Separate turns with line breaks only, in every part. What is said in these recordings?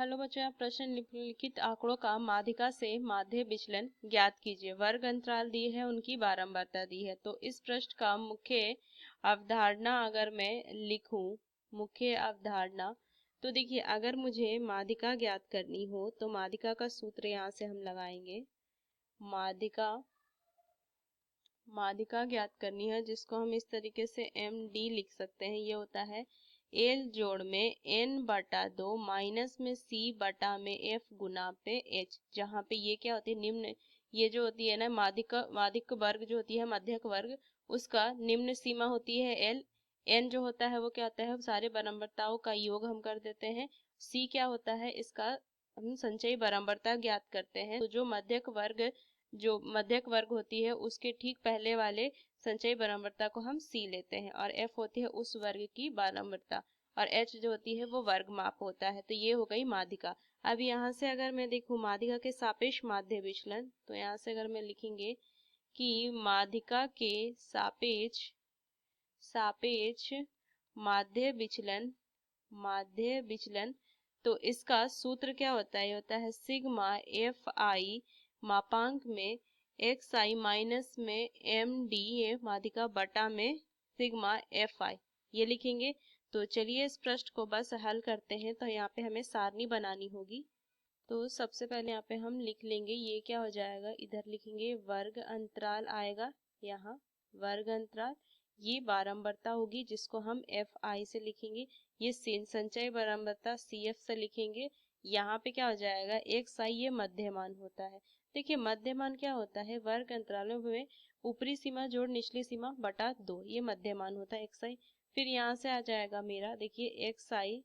Hello बच्चों, आप प्रश्न निम्नलिखित आंकड़ों का माध्यिका से माध्य विचलन ज्ञात कीजिए। वर्ग अंतराल दिए है, उनकी बारंबारता दी है। तो इस प्रश्न का मुख्य अवधारणा अगर मैं लिखूं, मुख्य अवधारणा, तो देखिए, अगर मुझे माध्यिका ज्ञात करनी हो तो माध्यिका का सूत्र यहाँ से हम लगाएंगे। माध्यिका ज्ञात करनी है, जिसको हम इस तरीके से MD लिख सकते हैं। ये होता है L जोड़ में N/2 माइनस में C बटा में F गुना पे H, जहाँ पे ये क्या होती है, निम्न, ये जो होती है ना माध्यिक वर्ग जो होती है, मध्यक वर्ग, उसका निम्न सीमा होती है L। N जो होता है वो क्या होता है, सारे बारंबारताओं का योग हम कर देते हैं। C क्या होता है, इसका हम संचयी बारंबारता ज्ञात करते हैं। तो जो मध्यक वर्ग होती है उसके ठीक पहले वाले संचयी बारंबारता को हम C लेते हैं, और F होती है उस वर्ग की बारंबारता, और H जो होती है वो वर्ग माप होता है। तो ये हो गई माध्यिका। अब यहाँ से अगर मैं देखूं माध्यिका के सापेक्ष माध्य विचलन, तो यहाँ से अगर मैं लिखेंगे कि माध्यिका के सापेक्ष माध्य विचलन, तो इसका सूत्र क्या होता है, ये होता है सिग्मा FI मापांक में XI माइनस में MD, ये माध्यिका बटा में सिग्मा FI, ये लिखेंगे। तो चलिए इस प्रश्न को बस हल करते हैं। तो यहाँ पे हमें सारणी बनानी होगी। तो सबसे पहले यहाँ पे हम लिख लेंगे, ये क्या हो जाएगा, इधर लिखेंगे वर्ग अंतराल आएगा, यहाँ वर्ग अंतराल, ये बारंबारता होगी जिसको हम FI से लिखेंगे, ये संचय बारंबारता CF से लिखेंगे। यहाँ पे क्या हो जाएगा, XI, ये मध्यमान होता है। देखिए, मध्यमान क्या होता है, वर्ग अंतरालों में ऊपरी सीमा जोड़ निचली सीमा बटा 2, ये मध्यमान होता है XI। फिर यहाँ से आ जाएगा मेरा, देखिए XI,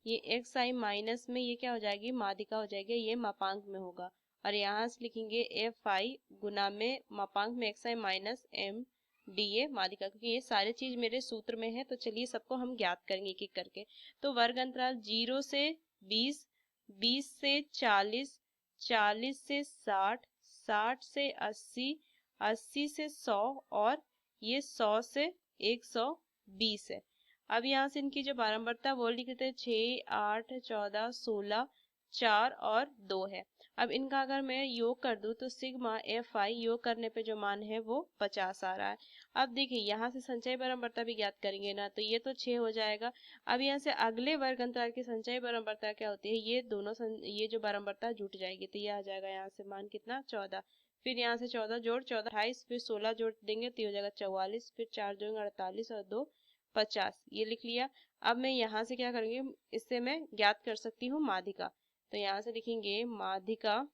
ये XI माइनस में ये क्या हो जाएगी, माध्यिका हो जाएगी, ये मापांक में होगा। और यहाँ से लिखेंगे FI गुना में मापांक में XI माइनस MD, ये माध्यिका, क्योंकि ये सारी चीज मेरे सूत्र में है। तो चलिए सबको हम ज्ञात करेंगे एक एक करके। तो वर्ग अंतराल 0 से 20, 20 से 40, 40 से 60, 60 से 80, 80 से 100, और ये 100 से 120 है। अब यहाँ से इनकी जो बारंबारता वो लिख देते हैं, 6, 8, 14, 16, 4 और 2 है। अब इनका अगर मैं योग कर दूं तो सिग्मा FI योग करने पे जो मान है वो 50 आ रहा है। अब देखिए, यहाँ से संचयी बारंबारता भी ज्ञात करेंगे ना, तो ये तो 6 हो जाएगा। अब यहाँ से अगले वर्ग अंतराल की संचयी बारंबारता क्या होती है, ये दोनों ये जो बारंबारता जुट जाएगी, तो ये आ जाएगा यहाँ से मान कितना, 14। फिर यहाँ से 14 जोड़ 14 28, फिर 16 जोड़ देंगे तो ये हो जाएगा 44, फिर 4 जोड़ेंगे 48, और 2 50, ये लिख लिया। अब मैं यहाँ से क्या करेंगे, इससे मैं ज्ञात कर सकती हूँ माध्यिका। तो यहाँ से लिखेंगे माध्यिका,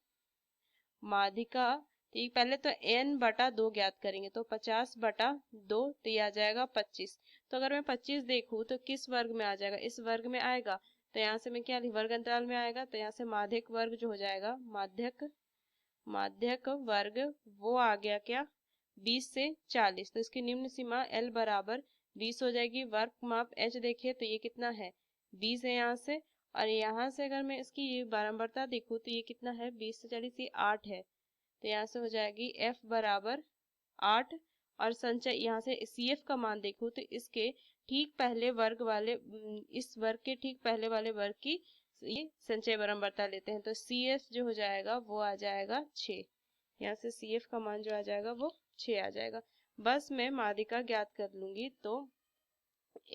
तो ये पहले तो N/2 ज्ञात करेंगे, तो 50/2, तो ये आ जाएगा 25। तो अगर मैं 25 देखूँ तो किस वर्ग में आ जाएगा, इस वर्ग में आएगा। तो यहाँ से मैं क्या, वर्ग अंतराल में आएगा, तो यहाँ से माध्यक वर्ग जो हो जाएगा, माध्यक वर्ग, वो आ गया क्या, 20 से 40। तो इसकी निम्न सीमा L बराबर 20 हो जाएगी। वर्ग माप H देखिए तो ये कितना है, 20 है यहाँ से। और यहाँ से अगर मैं इसकी ये बारंबारता देखूँ तो ये कितना है, 20 से 40, ये 8 है। तो यहाँ से हो जाएगी F बराबर 8। और संचय यहाँ से CF का मान देखूँ तो इसके ठीक पहले वर्ग वाले, इस वर्ग के ठीक पहले वाले वर्ग की ये संचय बारंबारता लेते हैं। तो CF जो हो जाएगा वो आ जाएगा 6। यहाँ से CF का मान जो आ जाएगा वो 6 आ जाएगा। बस मैं माध्यिका ज्ञात कर लूंगी, तो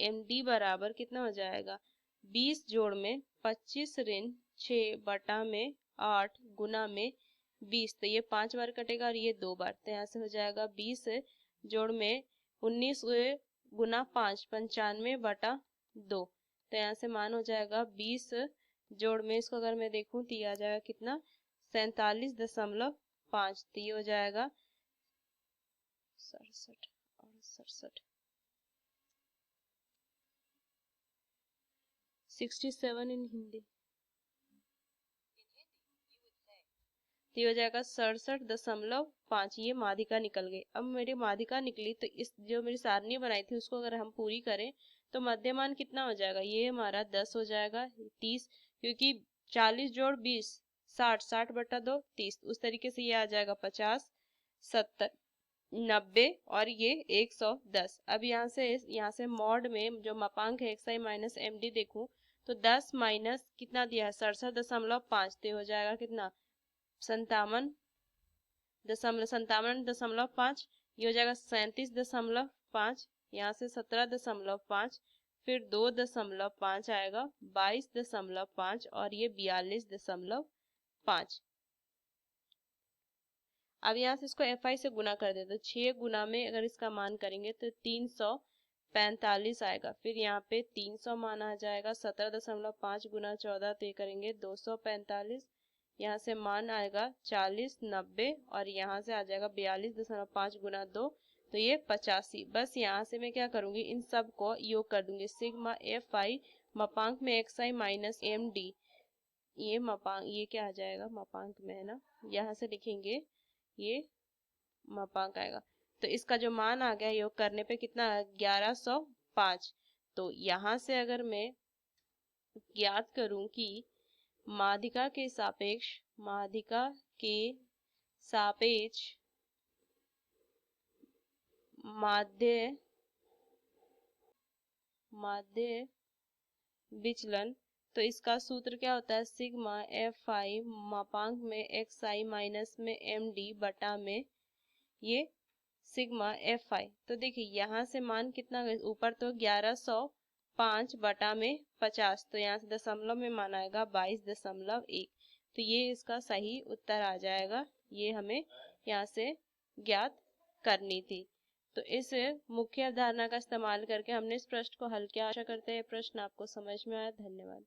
MD बराबर कितना हो जाएगा, 20 जोड़ में 25 ऋण 6 बटा में 8 गुना में 20, तो ये 5 बार कटेगा और ये 2 बार। तो यहाँ से हो जाएगा 20 जोड़ में 19 गुना 5, 95/2। तो यहाँ से मान हो जाएगा 20 जोड़ में, इसको अगर मैं देखूं तो ये आ जाएगा कितना, 47.5। तो ये हो जाएगा 67 और 67, 67 इन हिंदी, तो ये हो जाएगा 67.5। ये माध्यिका निकल गई। अब मेरी माध्यिका निकली तो इस जो मेरी सारणी बनाई थी उसको अगर हम पूरी करें तो मध्यमान कितना हो जाएगा, ये हमारा 10 हो जाएगा, 30, क्योंकि 40 जोड़ 20 60, 60/2 30, उस तरीके से ये आ जाएगा 50, 70, 90 और ये 110। अब यहाँ से मॉड में जो मापांक है xi माइनस एम डी देखूं तो 10 माइनस कितना दिया है 67.5, तो हो जाएगा कितना 57.5, ये हो जाएगा 37.5, यहाँ से 17.5, फिर 2.5 आएगा 22.5 और ये 42.5। अब यहाँ से इसको FI से गुना कर देते, तो 6 गुना में अगर इसका मान करेंगे तो 345 आएगा। फिर यहाँ पे 300 मान आ जाएगा, 17.5 गुना 14 तो ये करेंगे 245। यहाँ से मान आएगा 40, 90 और यहाँ से आ जाएगा 42.5 गुना 2 तो ये 85। बस यहाँ से मैं क्या करूँगी, इन सब को योग कर दूंगी। सिग्मा FI मापांक में XI माइनस MD, ये मापांक, ये क्या आ जाएगा मापांक में है ना, यहाँ से लिखेंगे ये मापांक आएगा। तो इसका जो मान आ गया योग करने पे कितना 1105। तो यहाँ से अगर मैं ज्ञात करूं कि माध्यिका के सापेक्ष माध्य विचलन, तो इसका सूत्र क्या होता है, सिग्मा FI मापांक में XI माइनस में MD बटा में ये सिग्मा FI। तो देखिए यहाँ से मान कितना गया ऊपर, तो 1105 बटा में 50, तो यहाँ से दशमलव में मान आएगा 22.1। तो ये इसका सही उत्तर आ जाएगा, ये हमें यहाँ से ज्ञात करनी थी। तो इस मुख्य अवधारणा का इस्तेमाल करके हमने इस प्रश्न को हल किया। आशा करते हैं प्रश्न आपको समझ में आया। धन्यवाद।